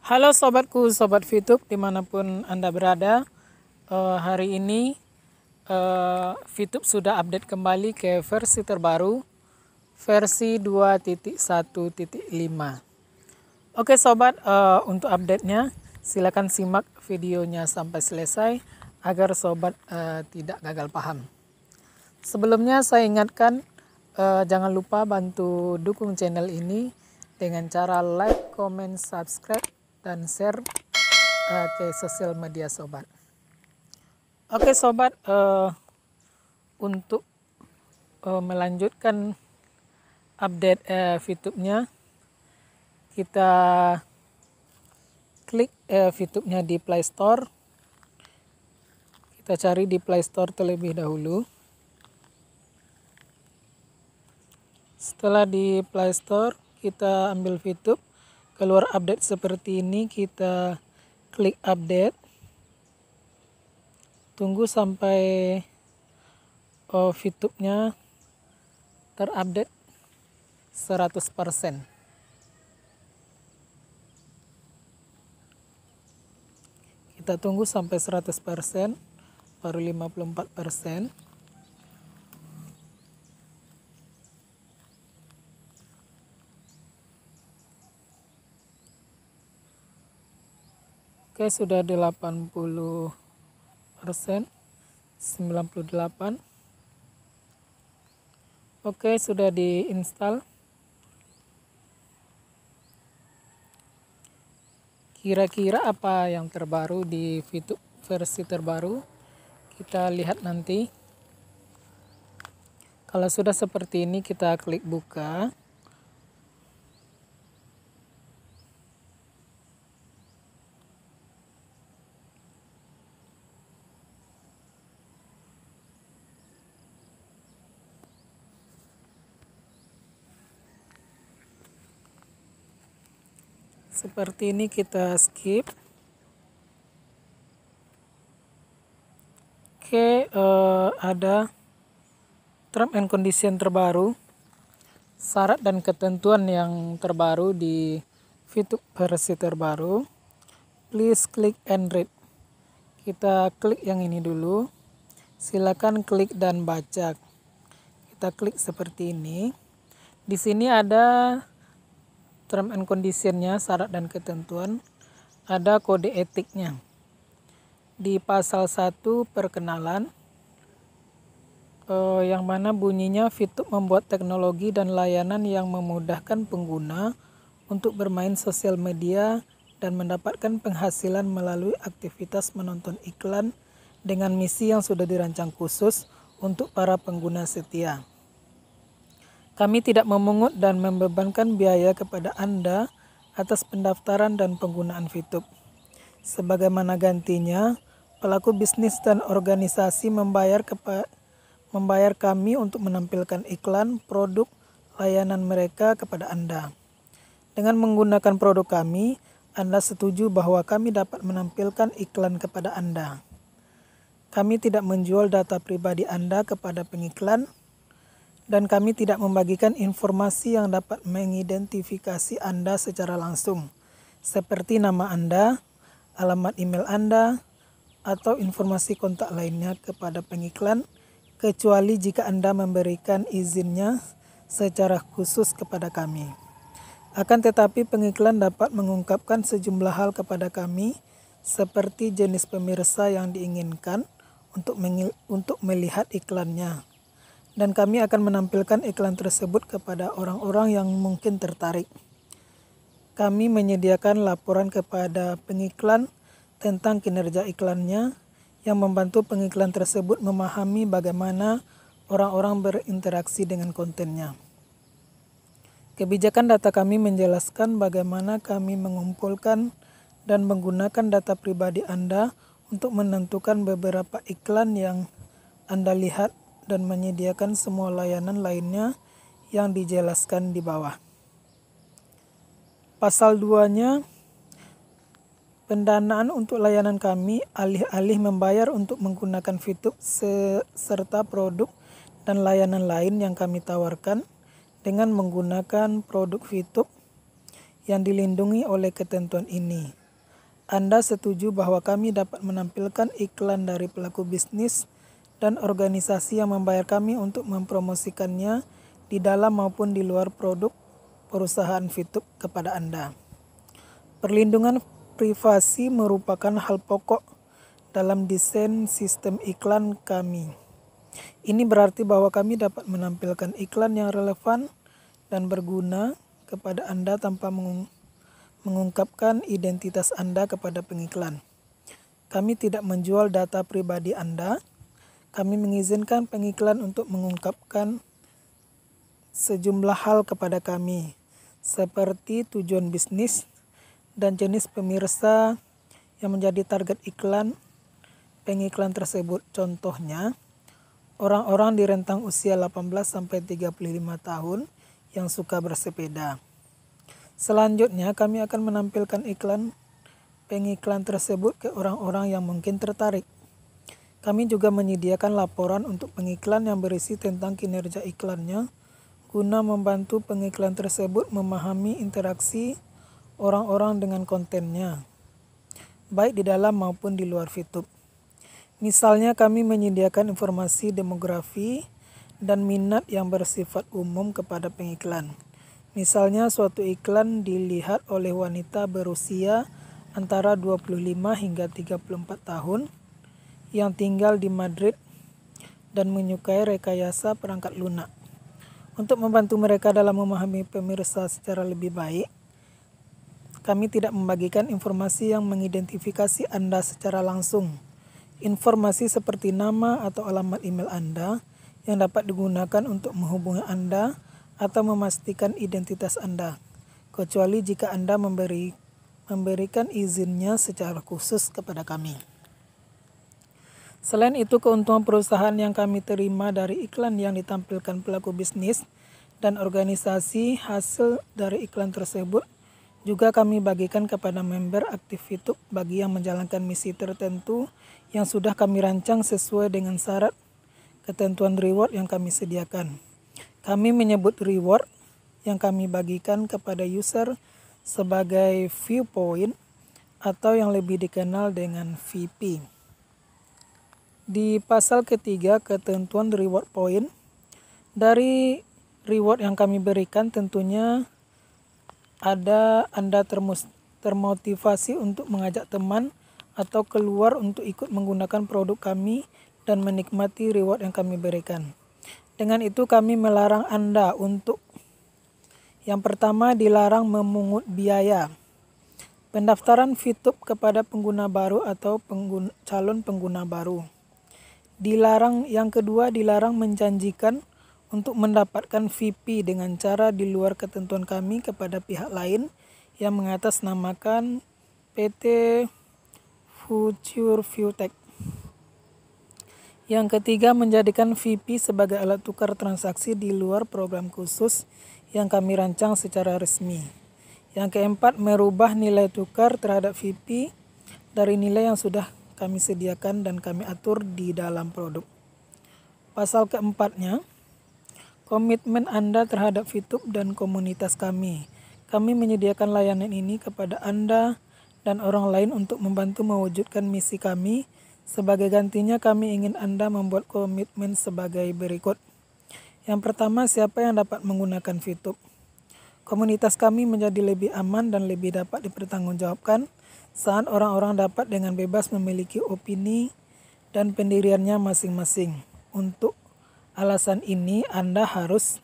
Halo sobatku, sobat VTube dimanapun Anda berada. Hari ini VTube sudah update kembali ke versi terbaru, versi 2.1.5. Oke sobat, untuk update-nya silakan simak videonya sampai selesai agar sobat tidak gagal paham. Sebelumnya saya ingatkan, jangan lupa bantu dukung channel ini dengan cara like, comment, subscribe, dan share ke sosial media sobat. Oke sobat, untuk melanjutkan update VTube-nya, kita klik VTube-nya di Play Store. Kita cari di Play Store terlebih dahulu. Setelah di Play Store, kita ambil VTube. Keluar update seperti ini, kita klik update. Tunggu sampai VTube-nya terupdate 100%. Kita tunggu sampai 100%, baru 54%. Oke, sudah 80%, 98%. Oke, sudah diinstal. Kira-kira apa yang terbaru di VTube versi terbaru? Kita lihat nanti. Kalau sudah seperti ini, kita klik buka. Seperti ini, kita skip. Oke, ada term and condition terbaru, syarat dan ketentuan yang terbaru di VTube versi terbaru. Please click and read. Kita klik yang ini dulu. Silakan klik dan baca. Kita klik seperti ini. Di sini ada term and condition-nya, syarat dan ketentuan. Ada kode etiknya. Di pasal 1 perkenalan, yang mana bunyinya VTube membuat teknologi dan layanan yang memudahkan pengguna untuk bermain sosial media dan mendapatkan penghasilan melalui aktivitas menonton iklan dengan misi yang sudah dirancang khusus untuk para pengguna setia. Kami tidak memungut dan membebankan biaya kepada Anda atas pendaftaran dan penggunaan VTube. Sebagaimana gantinya, pelaku bisnis dan organisasi membayar kami untuk menampilkan iklan, produk, layanan mereka kepada Anda. Dengan menggunakan produk kami, Anda setuju bahwa kami dapat menampilkan iklan kepada Anda. Kami tidak menjual data pribadi Anda kepada pengiklan, dan kami tidak membagikan informasi yang dapat mengidentifikasi Anda secara langsung, seperti nama Anda, alamat email Anda, atau informasi kontak lainnya kepada pengiklan, kecuali jika Anda memberikan izinnya secara khusus kepada kami. Akan tetapi pengiklan dapat mengungkapkan sejumlah hal kepada kami, seperti jenis pemirsa yang diinginkan untuk melihat iklannya. Dan kami akan menampilkan iklan tersebut kepada orang-orang yang mungkin tertarik. Kami menyediakan laporan kepada pengiklan tentang kinerja iklannya, yang membantu pengiklan tersebut memahami bagaimana orang-orang berinteraksi dengan kontennya. Kebijakan data kami menjelaskan bagaimana kami mengumpulkan dan menggunakan data pribadi Anda untuk menentukan beberapa iklan yang Anda lihat dan menyediakan semua layanan lainnya yang dijelaskan di bawah. Pasal 2-nya, pendanaan untuk layanan kami alih-alih membayar untuk menggunakan VTube serta produk dan layanan lain yang kami tawarkan dengan menggunakan produk VTube yang dilindungi oleh ketentuan ini. Anda setuju bahwa kami dapat menampilkan iklan dari pelaku bisnis dan organisasi yang membayar kami untuk mempromosikannya di dalam maupun di luar produk perusahaan Fitup kepada Anda. Perlindungan privasi merupakan hal pokok dalam desain sistem iklan kami. Ini berarti bahwa kami dapat menampilkan iklan yang relevan dan berguna kepada Anda tanpa mengungkapkan identitas Anda kepada pengiklan. Kami tidak menjual data pribadi Anda. Kami mengizinkan pengiklan untuk mengungkapkan sejumlah hal kepada kami, seperti tujuan bisnis dan jenis pemirsa yang menjadi target iklan pengiklan tersebut. Contohnya, orang-orang di rentang usia 18-35 tahun yang suka bersepeda. Selanjutnya, kami akan menampilkan pengiklan tersebut ke orang-orang yang mungkin tertarik. Kami juga menyediakan laporan untuk pengiklan yang berisi tentang kinerja iklannya, guna membantu pengiklan tersebut memahami interaksi orang-orang dengan kontennya, baik di dalam maupun di luar Fitup. Misalnya, kami menyediakan informasi demografi dan minat yang bersifat umum kepada pengiklan. Misalnya, suatu iklan dilihat oleh wanita berusia antara 25 hingga 34 tahun yang tinggal di Madrid dan menyukai rekayasa perangkat lunak. Untuk membantu mereka dalam memahami pemirsa secara lebih baik, kami tidak membagikan informasi yang mengidentifikasi Anda secara langsung. Informasi seperti nama atau alamat email Anda yang dapat digunakan untuk menghubungi Anda atau memastikan identitas Anda, kecuali jika Anda memberikan izinnya secara khusus kepada kami. Selain itu, keuntungan perusahaan yang kami terima dari iklan yang ditampilkan pelaku bisnis dan organisasi hasil dari iklan tersebut juga kami bagikan kepada member aktif Fitup bagi yang menjalankan misi tertentu yang sudah kami rancang sesuai dengan syarat ketentuan reward yang kami sediakan. Kami menyebut reward yang kami bagikan kepada user sebagai viewpoint atau yang lebih dikenal dengan VP. Di pasal ketiga, ketentuan reward point, dari reward yang kami berikan tentunya ada Anda termotivasi untuk mengajak teman atau keluar untuk ikut menggunakan produk kami dan menikmati reward yang kami berikan. Dengan itu kami melarang Anda untuk, yang pertama, dilarang memungut biaya pendaftaran Fitup kepada pengguna baru atau calon pengguna baru. Yang kedua, dilarang menjanjikan untuk mendapatkan VP dengan cara di luar ketentuan kami kepada pihak lain yang mengatasnamakan PT Future Viewtech. Yang ketiga, menjadikan VP sebagai alat tukar transaksi di luar program khusus yang kami rancang secara resmi. Yang keempat, merubah nilai tukar terhadap VP dari nilai yang sudah kami sediakan dan kami atur di dalam produk. Pasal keempatnya, komitmen Anda terhadap Fitup dan komunitas kami. Kami menyediakan layanan ini kepada Anda dan orang lain untuk membantu mewujudkan misi kami. Sebagai gantinya, kami ingin Anda membuat komitmen sebagai berikut. Yang pertama, siapa yang dapat menggunakan Fitup? Komunitas kami menjadi lebih aman dan lebih dapat dipertanggungjawabkan saat orang-orang dapat dengan bebas memiliki opini dan pendiriannya masing-masing. Untuk alasan ini, Anda harus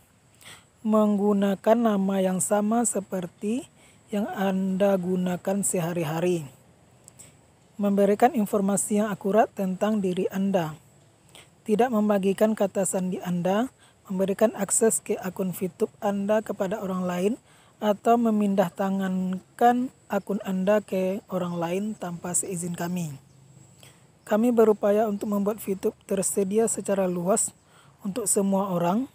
menggunakan nama yang sama seperti yang Anda gunakan sehari-hari. Memberikan informasi yang akurat tentang diri Anda. Tidak membagikan kata sandi Anda, memberikan akses ke akun Fitup Anda kepada orang lain, atau memindahtangankan akun Anda ke orang lain tanpa seizin kami. Kami berupaya untuk membuat Fitup tersedia secara luas untuk semua orang,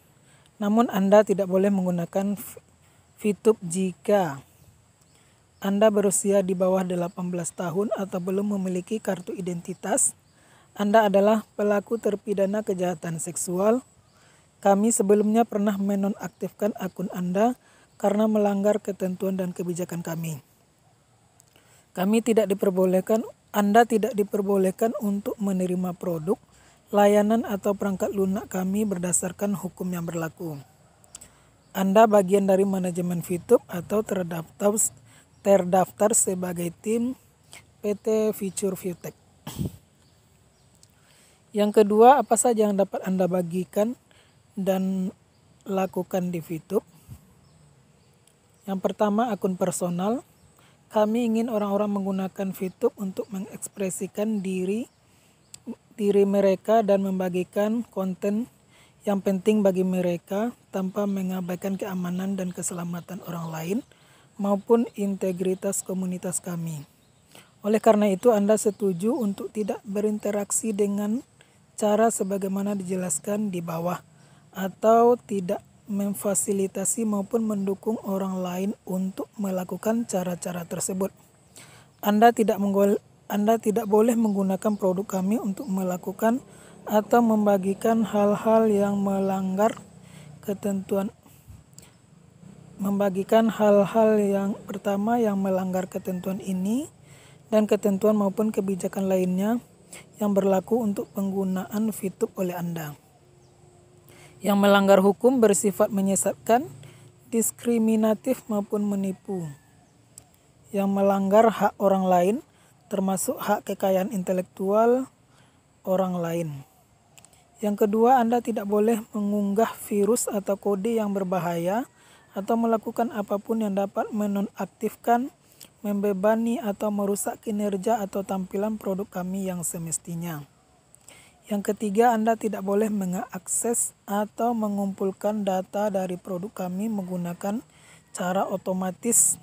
namun Anda tidak boleh menggunakan Fitup jika Anda berusia di bawah 18 tahun atau belum memiliki kartu identitas, Anda adalah pelaku terpidana kejahatan seksual. Kami sebelumnya pernah menonaktifkan akun Anda karena melanggar ketentuan dan kebijakan kami. Anda tidak diperbolehkan untuk menerima produk, layanan atau perangkat lunak kami berdasarkan hukum yang berlaku. Anda bagian dari manajemen Fitup atau terdaftar sebagai tim PT Future Viewtech. Yang kedua, apa saja yang dapat Anda bagikan dan lakukan di Fitup? Yang pertama, akun personal. Kami ingin orang-orang menggunakan Fitup untuk mengekspresikan diri mereka dan membagikan konten yang penting bagi mereka tanpa mengabaikan keamanan dan keselamatan orang lain maupun integritas komunitas kami. Oleh karena itu, Anda setuju untuk tidak berinteraksi dengan cara sebagaimana dijelaskan di bawah atau tidak memfasilitasi maupun mendukung orang lain untuk melakukan cara-cara tersebut. Anda tidak boleh menggunakan produk kami untuk melakukan atau membagikan hal-hal yang melanggar ketentuan. Membagikan hal-hal yang pertama yang melanggar ketentuan ini dan ketentuan maupun kebijakan lainnya yang berlaku untuk penggunaan Fitup oleh Anda. Yang melanggar hukum bersifat menyesatkan, diskriminatif maupun menipu. Yang melanggar hak orang lain, termasuk hak kekayaan intelektual orang lain. Yang kedua, Anda tidak boleh mengunggah virus atau kode yang berbahaya atau melakukan apapun yang dapat menonaktifkan, membebani atau merusak kinerja atau tampilan produk kami yang semestinya. Yang ketiga, Anda tidak boleh mengakses atau mengumpulkan data dari produk kami menggunakan cara otomatis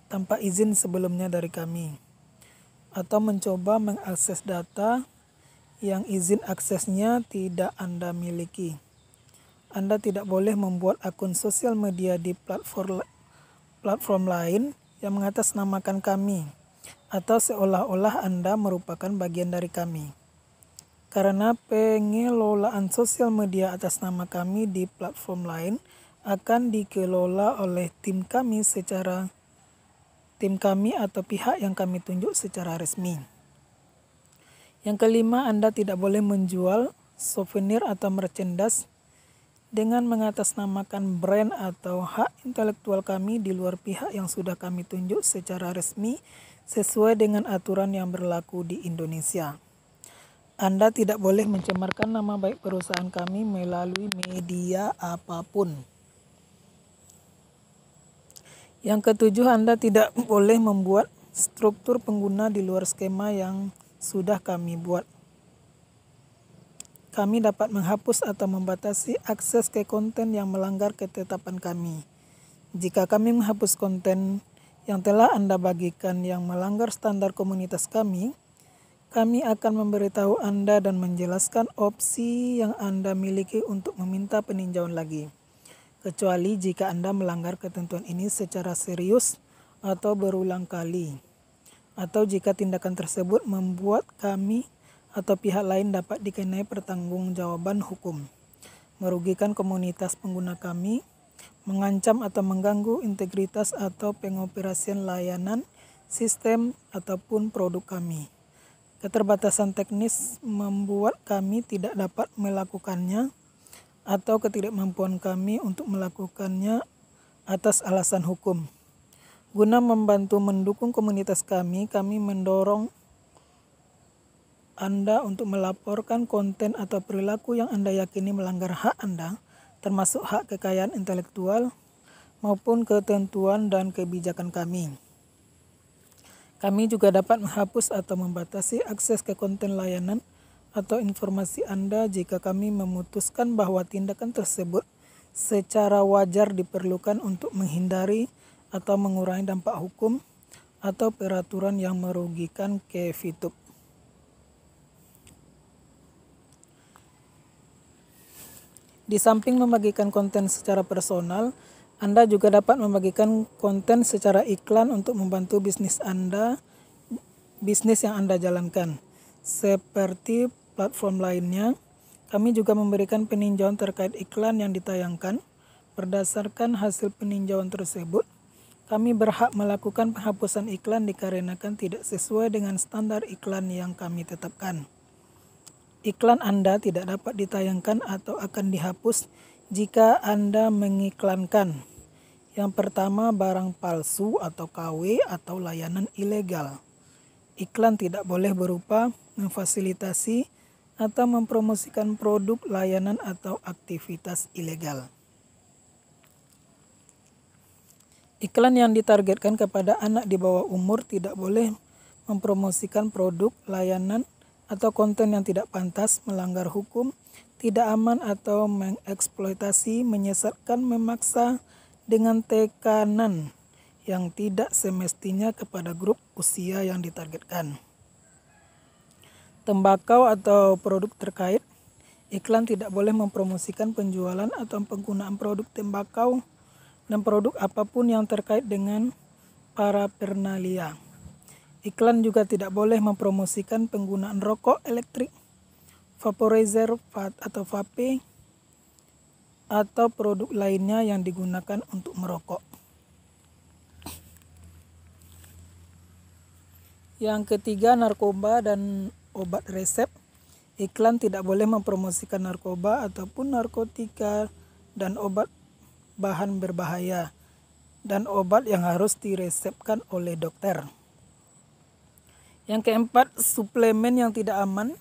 tanpa izin sebelumnya dari kami, atau mencoba mengakses data yang izin aksesnya tidak Anda miliki. Anda tidak boleh membuat akun sosial media di platform lain yang mengatasnamakan kami, atau seolah-olah Anda merupakan bagian dari kami. Karena pengelolaan sosial media atas nama kami di platform lain akan dikelola oleh tim kami atau pihak yang kami tunjuk secara resmi. Yang kelima, Anda tidak boleh menjual souvenir atau merchandise dengan mengatasnamakan brand atau hak intelektual kami di luar pihak yang sudah kami tunjuk secara resmi sesuai dengan aturan yang berlaku di Indonesia. Anda tidak boleh mencemarkan nama baik perusahaan kami melalui media apapun. Yang ketujuh, Anda tidak boleh membuat struktur pengguna di luar skema yang sudah kami buat. Kami dapat menghapus atau membatasi akses ke konten yang melanggar ketetapan kami. Jika kami menghapus konten yang telah Anda bagikan yang melanggar standar komunitas kami akan memberitahu Anda dan menjelaskan opsi yang Anda miliki untuk meminta peninjauan lagi, kecuali jika Anda melanggar ketentuan ini secara serius atau berulang kali, atau jika tindakan tersebut membuat kami atau pihak lain dapat dikenai pertanggungjawaban hukum, merugikan komunitas pengguna kami, mengancam atau mengganggu integritas atau pengoperasian layanan, sistem, ataupun produk kami. Keterbatasan teknis membuat kami tidak dapat melakukannya atau ketidakmampuan kami untuk melakukannya atas alasan hukum. Guna membantu mendukung komunitas kami mendorong Anda untuk melaporkan konten atau perilaku yang Anda yakini melanggar hak Anda, termasuk hak kekayaan intelektual maupun ketentuan dan kebijakan kami. Kami juga dapat menghapus atau membatasi akses ke konten layanan atau informasi Anda jika kami memutuskan bahwa tindakan tersebut secara wajar diperlukan untuk menghindari atau mengurangi dampak hukum atau peraturan yang merugikan ke Fitup. Di samping membagikan konten secara personal, Anda juga dapat membagikan konten secara iklan untuk membantu bisnis yang Anda jalankan. Seperti platform lainnya, kami juga memberikan peninjauan terkait iklan yang ditayangkan, Berdasarkan hasil peninjauan tersebut, kami berhak melakukan penghapusan iklan dikarenakan tidak sesuai dengan standar iklan yang kami tetapkan. Iklan Anda tidak dapat ditayangkan atau akan dihapus jika Anda mengiklankan. Yang pertama, barang palsu atau KW atau layanan ilegal. Iklan tidak boleh berupa memfasilitasi atau mempromosikan produk, layanan, atau aktivitas ilegal. Iklan yang ditargetkan kepada anak di bawah umur tidak boleh mempromosikan produk, layanan, atau konten yang tidak pantas, melanggar hukum, tidak aman, atau mengeksploitasi, menyesatkan, memaksa, dengan tekanan yang tidak semestinya kepada grup usia yang ditargetkan. Tembakau atau produk terkait. Iklan tidak boleh mempromosikan penjualan atau penggunaan produk tembakau dan produk apapun yang terkait dengan paraphernalia. Iklan juga tidak boleh mempromosikan penggunaan rokok elektrik, vaporizer atau vape, atau produk lainnya yang digunakan untuk merokok. Yang ketiga, narkoba dan obat resep. Iklan tidak boleh mempromosikan narkoba ataupun narkotika dan obat bahan berbahaya dan obat yang harus diresepkan oleh dokter. Yang keempat, suplemen yang tidak aman.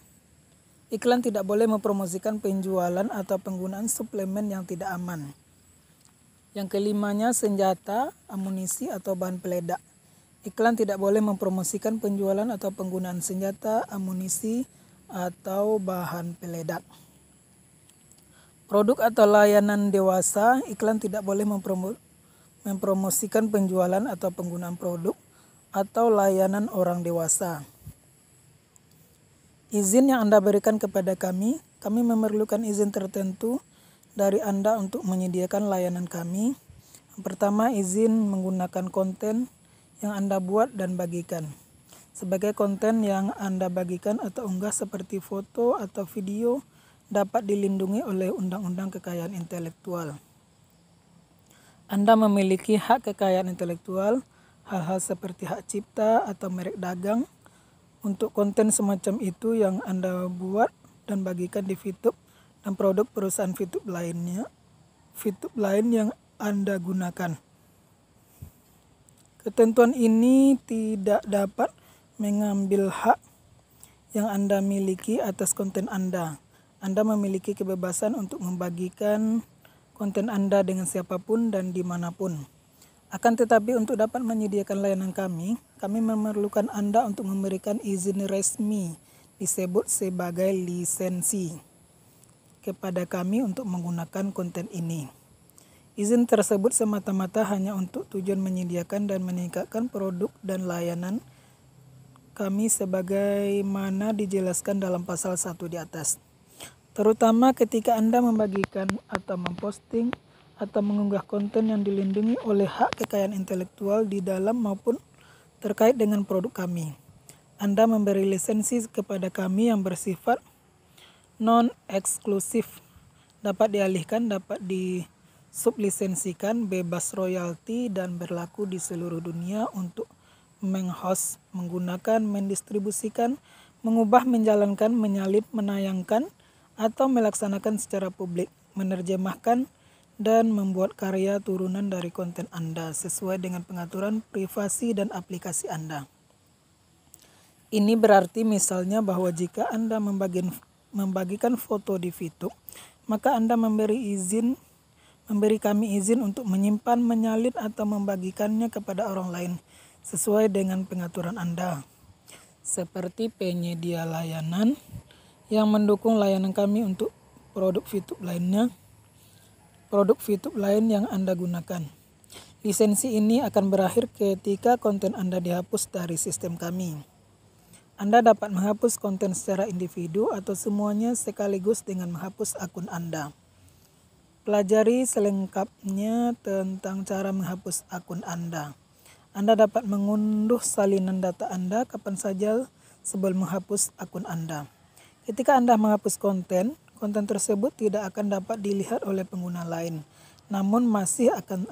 Iklan tidak boleh mempromosikan penjualan atau penggunaan suplemen yang tidak aman. Yang kelimanya, senjata, amunisi, atau bahan peledak. Iklan tidak boleh mempromosikan penjualan atau penggunaan senjata, amunisi, atau bahan peledak. Produk atau layanan dewasa. Iklan tidak boleh mempromosikan penjualan atau penggunaan produk atau layanan orang dewasa. Izin yang Anda berikan kepada kami memerlukan izin tertentu dari Anda untuk menyediakan layanan kami. Yang pertama, izin menggunakan konten yang Anda buat dan bagikan. Sebagai konten yang Anda bagikan atau unggah seperti foto atau video dapat dilindungi oleh Undang-Undang Kekayaan Intelektual. Anda memiliki hak kekayaan intelektual, hal-hal seperti hak cipta atau merek dagang untuk konten semacam itu yang Anda buat dan bagikan di VTube dan produk perusahaan VTube lain yang Anda gunakan. Ketentuan ini tidak dapat mengambil hak yang Anda miliki atas konten Anda. Anda memiliki kebebasan untuk membagikan konten Anda dengan siapapun dan dimanapun. Akan tetapi untuk dapat menyediakan layanan kami memerlukan Anda untuk memberikan izin resmi disebut sebagai lisensi kepada kami untuk menggunakan konten ini. Izin tersebut semata-mata hanya untuk tujuan menyediakan dan meningkatkan produk dan layanan kami sebagaimana dijelaskan dalam pasal 1 di atas. Terutama ketika Anda membagikan atau memposting atau mengunggah konten yang dilindungi oleh hak kekayaan intelektual di dalam maupun terkait dengan produk kami. Anda memberi lisensi kepada kami yang bersifat non-eksklusif, dapat dialihkan, dapat disublisensikan, bebas royalti, dan berlaku di seluruh dunia untuk menghost, menggunakan, mendistribusikan, mengubah, menjalankan, menyalin, menayangkan, atau melaksanakan secara publik, menerjemahkan, dan membuat karya turunan dari konten Anda sesuai dengan pengaturan privasi dan aplikasi Anda. Ini berarti misalnya bahwa jika Anda membagikan foto di VTube, maka Anda memberi kami izin untuk menyimpan, menyalin, atau membagikannya kepada orang lain sesuai dengan pengaturan Anda. Seperti penyedia layanan yang mendukung layanan kami untuk produk VTube lain yang Anda gunakan. Lisensi ini akan berakhir ketika konten Anda dihapus dari sistem kami. Anda dapat menghapus konten secara individu atau semuanya sekaligus dengan menghapus akun Anda. Pelajari selengkapnya tentang cara menghapus akun Anda. Anda dapat mengunduh salinan data Anda kapan saja sebelum menghapus akun Anda. Ketika Anda menghapus konten tersebut tidak akan dapat dilihat oleh pengguna lain namun masih akan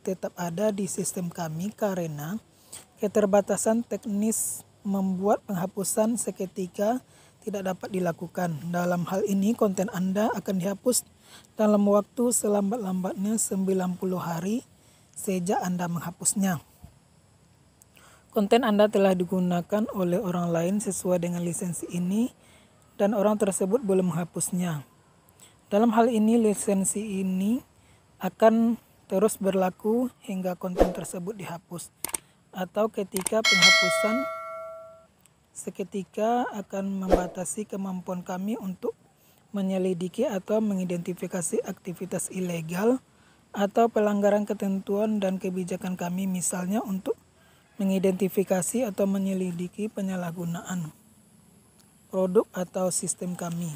tetap ada di sistem kami karena keterbatasan teknis membuat penghapusan seketika tidak dapat dilakukan. Dalam hal ini, konten Anda akan dihapus dalam waktu selambat-lambatnya 90 hari sejak Anda menghapusnya. Konten Anda telah digunakan oleh orang lain sesuai dengan lisensi ini dan orang tersebut belum menghapusnya. Dalam hal ini, lisensi ini akan terus berlaku hingga konten tersebut dihapus, atau ketika penghapusan seketika akan membatasi kemampuan kami untuk menyelidiki atau mengidentifikasi aktivitas ilegal atau pelanggaran ketentuan dan kebijakan kami, misalnya untuk mengidentifikasi atau menyelidiki penyalahgunaan produk atau sistem kami.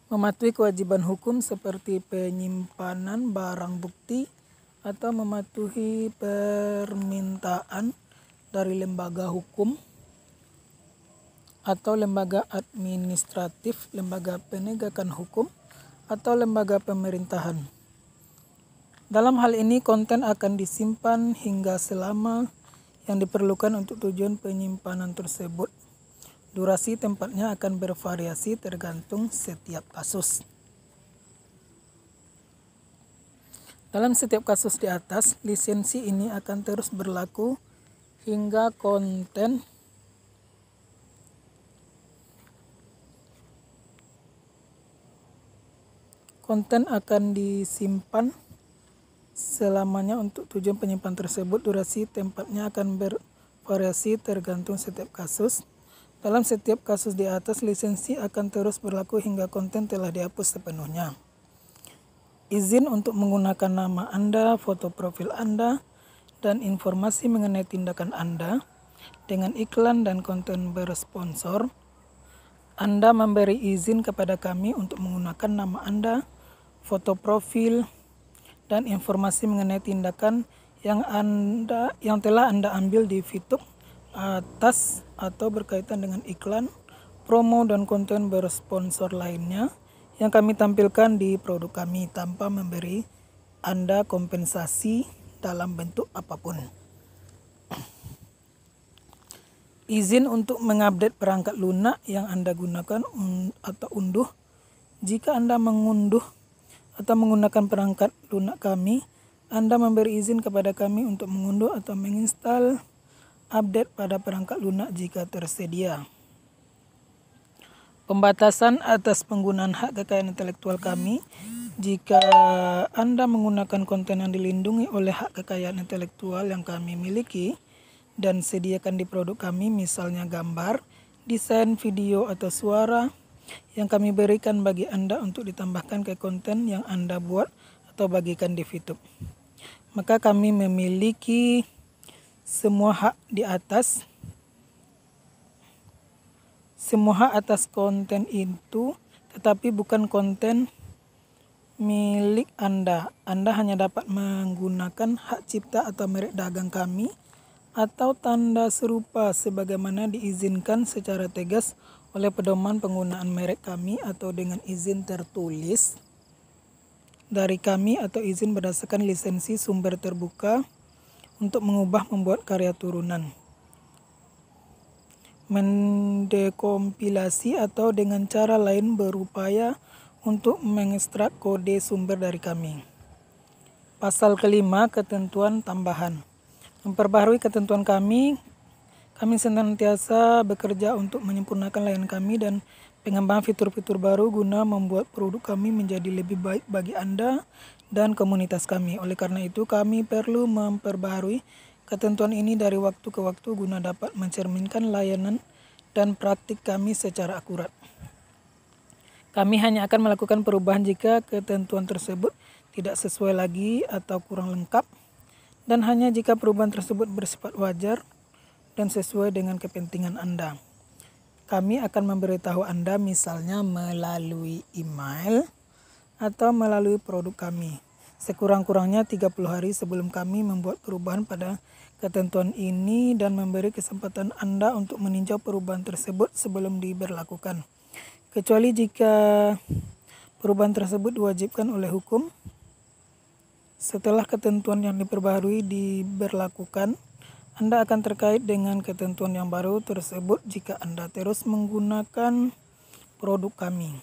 Mematuhi kewajiban hukum seperti penyimpanan barang bukti atau mematuhi permintaan dari lembaga hukum atau lembaga administratif, lembaga penegakan hukum, atau lembaga pemerintahan. Dalam hal ini, konten akan disimpan hingga selama yang diperlukan untuk tujuan penyimpanan tersebut. Durasi tempatnya akan bervariasi tergantung setiap kasus. Dalam setiap kasus di atas, lisensi ini akan terus berlaku hingga konten akan disimpan selamanya untuk tujuan penyimpanan tersebut. Durasi tempatnya akan bervariasi tergantung setiap kasus. Dalam setiap kasus di atas, lisensi akan terus berlaku hingga konten telah dihapus sepenuhnya. Izin untuk menggunakan nama Anda, foto profil Anda, dan informasi mengenai tindakan Anda dengan iklan dan konten bersponsor. Anda memberi izin kepada kami untuk menggunakan nama Anda, foto profil, dan informasi mengenai tindakan yang telah Anda ambil di Fitup atas atau berkaitan dengan iklan, promo, dan konten bersponsor lainnya yang kami tampilkan di produk kami tanpa memberi Anda kompensasi dalam bentuk apapun. Izin untuk mengupdate perangkat lunak yang Anda gunakan atau unduh. Jika Anda mengunduh atau menggunakan perangkat lunak kami, Anda memberi izin kepada kami untuk mengunduh atau menginstal update pada perangkat lunak jika tersedia. Pembatasan atas penggunaan hak kekayaan intelektual kami. Jika Anda menggunakan konten yang dilindungi oleh hak kekayaan intelektual yang kami miliki dan sediakan di produk kami, misalnya gambar, desain, video, atau suara yang kami berikan bagi Anda untuk ditambahkan ke konten yang Anda buat atau bagikan di Fitup, maka kami memiliki semua hak atas konten itu, tetapi bukan konten milik Anda. Anda hanya dapat menggunakan hak cipta atau merek dagang kami atau tanda serupa sebagaimana diizinkan secara tegas oleh pedoman penggunaan merek kami atau dengan izin tertulis dari kami atau izin berdasarkan lisensi sumber terbuka untuk membuat karya turunan, mendekompilasi atau dengan cara lain berupaya untuk mengekstrak kode sumber dari kami. Pasal kelima, ketentuan tambahan. Memperbaharui ketentuan kami senantiasa bekerja untuk menyempurnakan layanan kami dan pengembangan fitur-fitur baru guna membuat produk kami menjadi lebih baik bagi Anda dan komunitas kami. Oleh karena itu, kami perlu memperbaharui ketentuan ini dari waktu ke waktu guna dapat mencerminkan layanan dan praktik kami secara akurat. Kami hanya akan melakukan perubahan jika ketentuan tersebut tidak sesuai lagi atau kurang lengkap, dan hanya jika perubahan tersebut bersifat wajar dan sesuai dengan kepentingan Anda. Kami akan memberitahu Anda misalnya melalui email atau melalui produk kami sekurang-kurangnya 30 hari sebelum kami membuat perubahan pada ketentuan ini dan memberi kesempatan Anda untuk meninjau perubahan tersebut sebelum diberlakukan. Kecuali jika Perubahan tersebut diwajibkan oleh hukum. Setelah ketentuan yang diperbaharui diberlakukan, Anda akan terkait dengan ketentuan yang baru tersebut jika Anda terus menggunakan produk kami.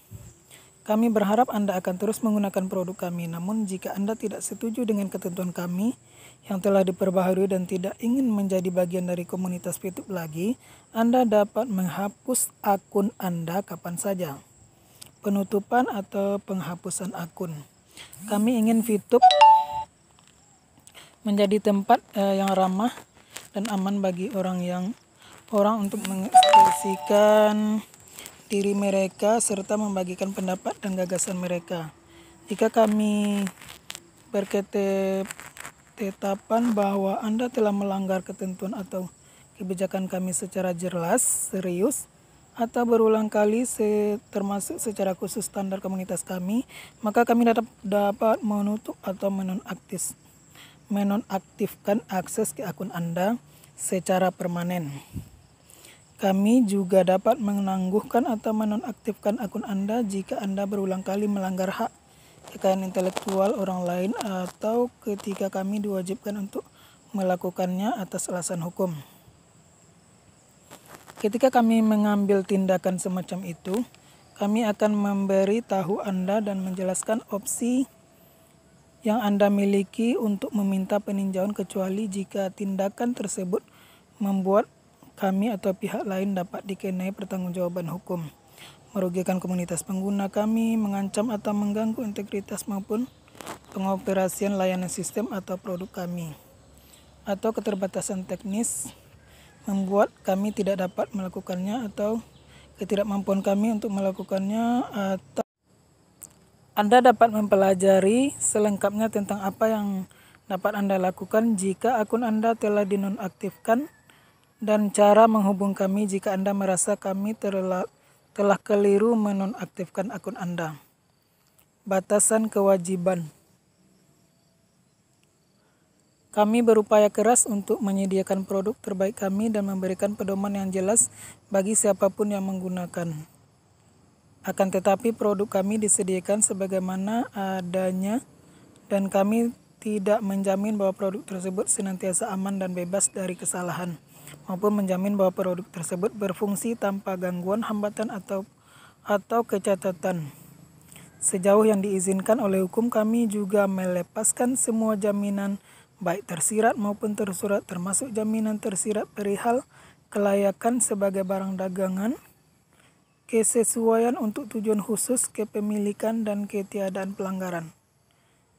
Kami berharap Anda akan terus menggunakan produk kami, namun jika Anda tidak setuju dengan ketentuan kami yang telah diperbaharui dan tidak ingin menjadi bagian dari komunitas Fitup lagi, Anda dapat menghapus akun Anda kapan saja. Penutupan atau penghapusan akun. Kami ingin Fitup menjadi tempat yang ramah dan aman bagi orang untuk mengekspresikan diri mereka serta membagikan pendapat dan gagasan mereka. Jika kami berketetapan bahwa Anda telah melanggar ketentuan atau kebijakan kami secara jelas, serius, atau berulang kali termasuk secara khusus standar komunitas kami, maka kami dapat menutup atau menonaktifkan akses ke akun Anda secara permanen. Kami juga dapat menangguhkan atau menonaktifkan akun Anda jika Anda berulang kali melanggar hak kekayaan intelektual orang lain atau ketika kami diwajibkan untuk melakukannya atas alasan hukum. Ketika kami mengambil tindakan semacam itu, kami akan memberi tahu Anda dan menjelaskan opsi yang Anda miliki untuk meminta peninjauan kecuali jika tindakan tersebut membuat kami atau pihak lain dapat dikenai pertanggungjawaban hukum, merugikan komunitas pengguna kami, mengancam atau mengganggu integritas maupun pengoperasian layanan sistem atau produk kami, atau keterbatasan teknis membuat kami tidak dapat melakukannya atau ketidakmampuan kami untuk melakukannya, atau Anda dapat mempelajari selengkapnya tentang apa yang dapat Anda lakukan jika akun Anda telah dinonaktifkan dan cara menghubung kami jika Anda merasa kami telah keliru menonaktifkan akun Anda. Batasan kewajiban. Kami berupaya keras untuk menyediakan produk terbaik kami dan memberikan pedoman yang jelas bagi siapapun yang menggunakan. Akan tetapi produk kami disediakan sebagaimana adanya dan kami tidak menjamin bahwa produk tersebut senantiasa aman dan bebas dari kesalahan, maupun menjamin bahwa produk tersebut berfungsi tanpa gangguan, hambatan, atau kecacatan. Sejauh yang diizinkan oleh hukum, kami juga melepaskan semua jaminan baik tersirat maupun tersurat, termasuk jaminan tersirat perihal kelayakan sebagai barang dagangan, kesesuaian untuk tujuan khusus, kepemilikan, dan ketiadaan pelanggaran.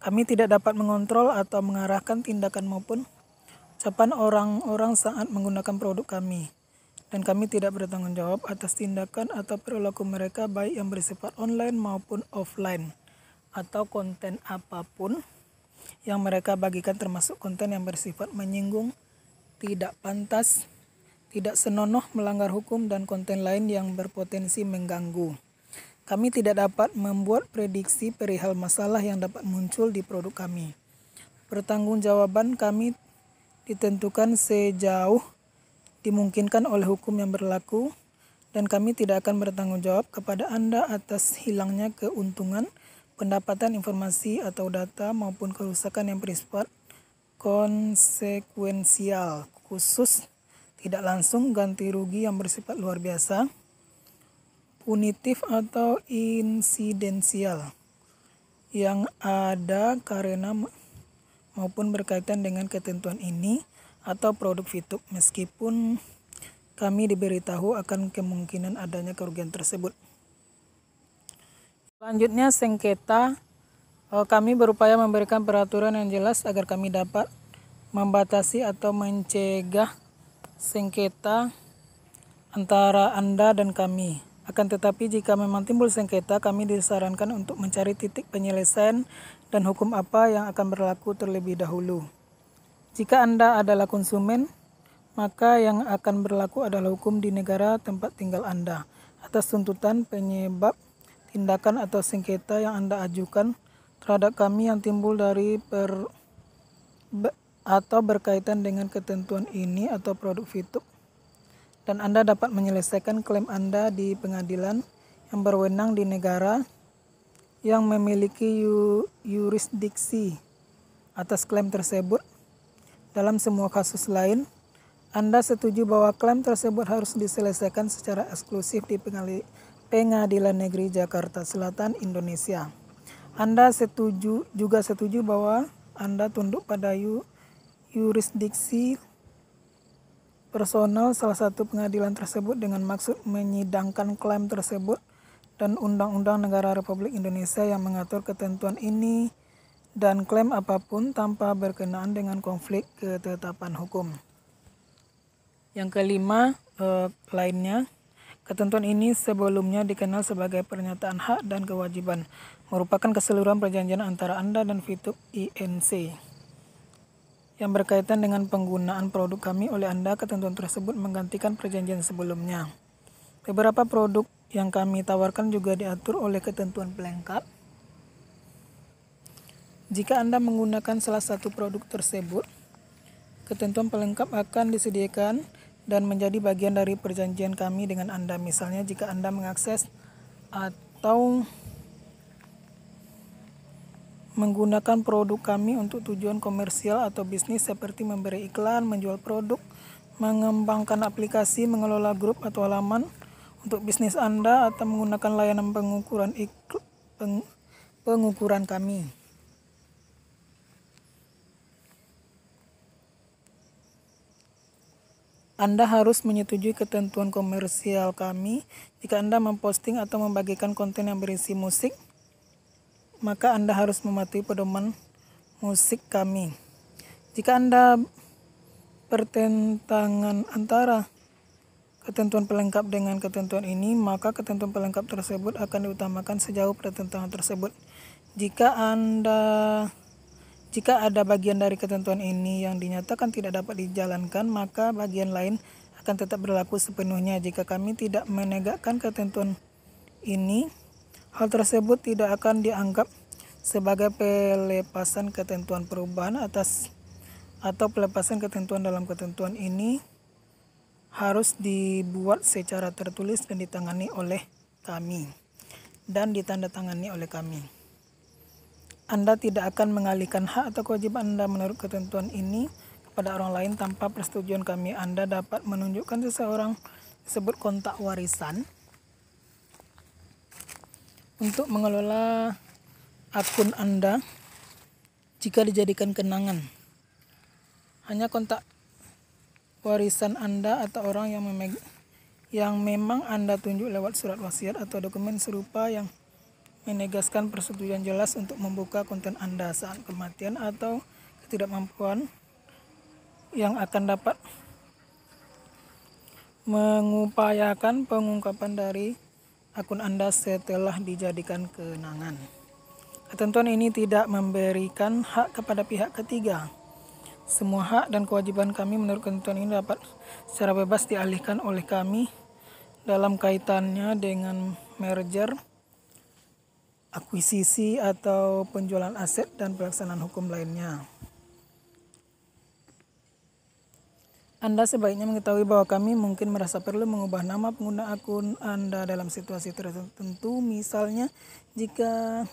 Kami tidak dapat mengontrol atau mengarahkan tindakan maupun ucapan orang-orang saat menggunakan produk kami, dan kami tidak bertanggung jawab atas tindakan atau perilaku mereka baik yang bersifat online maupun offline, atau konten apapun yang mereka bagikan, termasuk konten yang bersifat menyinggung, tidak pantas, tidak senonoh, melanggar hukum, dan konten lain yang berpotensi mengganggu. Kami tidak dapat membuat prediksi perihal masalah yang dapat muncul di produk kami. Pertanggungjawaban kami ditentukan sejauh dimungkinkan oleh hukum yang berlaku, dan kami tidak akan bertanggung jawab kepada Anda atas hilangnya keuntungan, pendapatan, informasi atau data, maupun kerusakan yang bersifat konsekuensial, khusus, tidak langsung, ganti rugi yang bersifat luar biasa, punitif, atau insidensial yang ada karena maupun berkaitan dengan ketentuan ini atau produk Fitup, meskipun kami diberitahu akan kemungkinan adanya kerugian tersebut. Selanjutnya, sengketa. Kami berupaya memberikan peraturan yang jelas agar kami dapat membatasi atau mencegah sengketa antara Anda dan kami. Akan tetapi jika memang timbul sengketa, kami disarankan untuk mencari titik penyelesaian dan hukum apa yang akan berlaku terlebih dahulu. Jika Anda adalah konsumen, maka yang akan berlaku adalah hukum di negara tempat tinggal Anda atas tuntutan penyebab tindakan atau sengketa yang Anda ajukan terhadap kami yang timbul dari atau berkaitan dengan ketentuan ini atau produk Fitup, dan Anda dapat menyelesaikan klaim Anda di pengadilan yang berwenang di negara yang memiliki yurisdiksi atas klaim tersebut. Dalam semua kasus lain, Anda setuju bahwa klaim tersebut harus diselesaikan secara eksklusif di Pengadilan Negeri Jakarta Selatan, Indonesia. Anda juga setuju bahwa Anda tunduk pada yurisdiksi personal salah satu pengadilan tersebut dengan maksud menyidangkan klaim tersebut dan Undang-Undang Negara Republik Indonesia yang mengatur ketentuan ini dan klaim apapun tanpa berkenaan dengan konflik ketetapan hukum. Yang kelima, lainnya, ketentuan ini sebelumnya dikenal sebagai pernyataan hak dan kewajiban, merupakan keseluruhan perjanjian antara Anda dan Fitup Inc. yang berkaitan dengan penggunaan produk kami oleh Anda. Ketentuan tersebut menggantikan perjanjian sebelumnya. Beberapa produk yang kami tawarkan juga diatur oleh ketentuan pelengkap. Jika Anda menggunakan salah satu produk tersebut, ketentuan pelengkap akan disediakan dan menjadi bagian dari perjanjian kami dengan Anda. Misalnya, jika Anda mengakses atau menggunakan produk kami untuk tujuan komersial atau bisnis seperti memberi iklan, menjual produk, mengembangkan aplikasi, mengelola grup atau halaman untuk bisnis Anda, atau menggunakan layanan pengukuran kami. Anda harus menyetujui ketentuan komersial kami. Jika Anda memposting atau membagikan konten yang berisi musik, maka Anda harus mematuhi pedoman musik kami. Jika Anda pertentangan antara ketentuan pelengkap dengan ketentuan ini, maka ketentuan pelengkap tersebut akan diutamakan sejauh pertentangan tersebut. Jika ada bagian dari ketentuan ini yang dinyatakan tidak dapat dijalankan, maka bagian lain akan tetap berlaku sepenuhnya. Jika kami tidak menegakkan ketentuan ini, hal tersebut tidak akan dianggap sebagai pelepasan ketentuan perubahan atau pelepasan ketentuan dalam ketentuan ini harus dibuat secara tertulis dan ditangani oleh kami dan ditandatangani oleh kami. Anda tidak akan mengalihkan hak atau kewajiban Anda menurut ketentuan ini kepada orang lain tanpa persetujuan kami. Anda dapat menunjukkan seseorang tersebut kontak warisan untuk mengelola akun Anda jika dijadikan kenangan. Hanya kontak warisan Anda atau orang yang memang Anda tunjuk lewat surat wasiat atau dokumen serupa yang menegaskan persetujuan jelas untuk membuka konten Anda saat kematian atau ketidakmampuan yang akan dapat mengupayakan pengungkapan dari akun Anda setelah dijadikan kenangan. Ketentuan ini tidak memberikan hak kepada pihak ketiga. Semua hak dan kewajiban kami menurut ketentuan ini dapat secara bebas dialihkan oleh kami dalam kaitannya dengan merger, akuisisi, atau penjualan aset dan pelaksanaan hukum lainnya. Anda sebaiknya mengetahui bahwa kami mungkin merasa perlu mengubah nama pengguna akun Anda dalam situasi tertentu. Misalnya, jika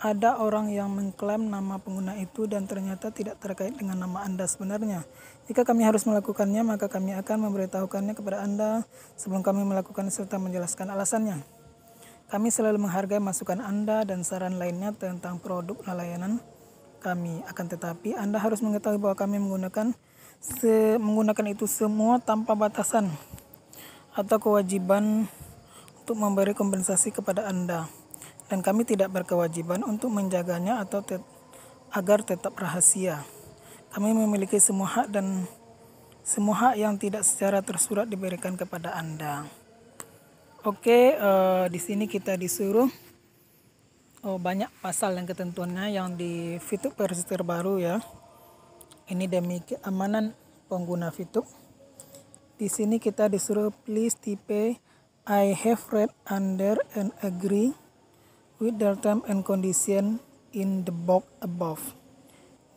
ada orang yang mengklaim nama pengguna itu dan ternyata tidak terkait dengan nama Anda sebenarnya. Jika kami harus melakukannya, maka kami akan memberitahukannya kepada Anda sebelum kami melakukan serta menjelaskan alasannya. Kami selalu menghargai masukan Anda dan saran lainnya tentang produk dan layanan kami. Akan tetapi, Anda harus mengetahui bahwa kami menggunakan itu semua tanpa batasan atau kewajiban untuk memberi kompensasi kepada Anda. Dan kami tidak berkewajiban untuk menjaganya atau agar tetap rahasia. Kami memiliki semua hak yang tidak secara tersurat diberikan kepada Anda. Oke, di sini kita disuruh banyak pasal dan ketentuannya yang di Fitup versi terbaru ya. Ini demi keamanan pengguna Fitup. Di sini kita disuruh please type I have read under and agree with the terms and conditions in the box above.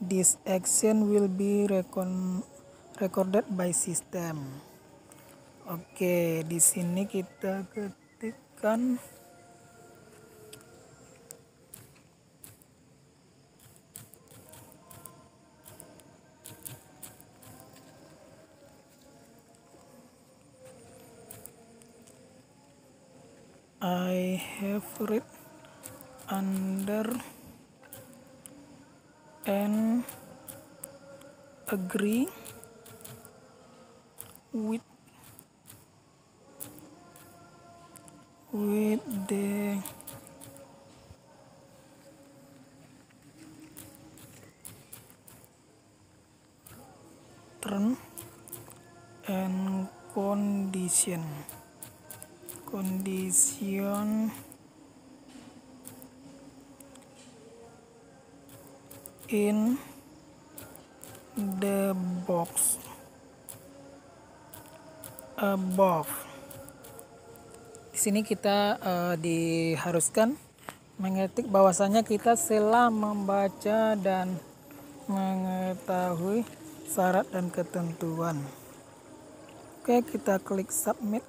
This action will be recorded by system. Oke, di sini kita ketikkan I have read under and agree with the term and condition in the box above. Di sini kita diharuskan mengetik bahwasanya kita telah membaca dan mengetahui syarat dan ketentuan. Oke, kita klik submit.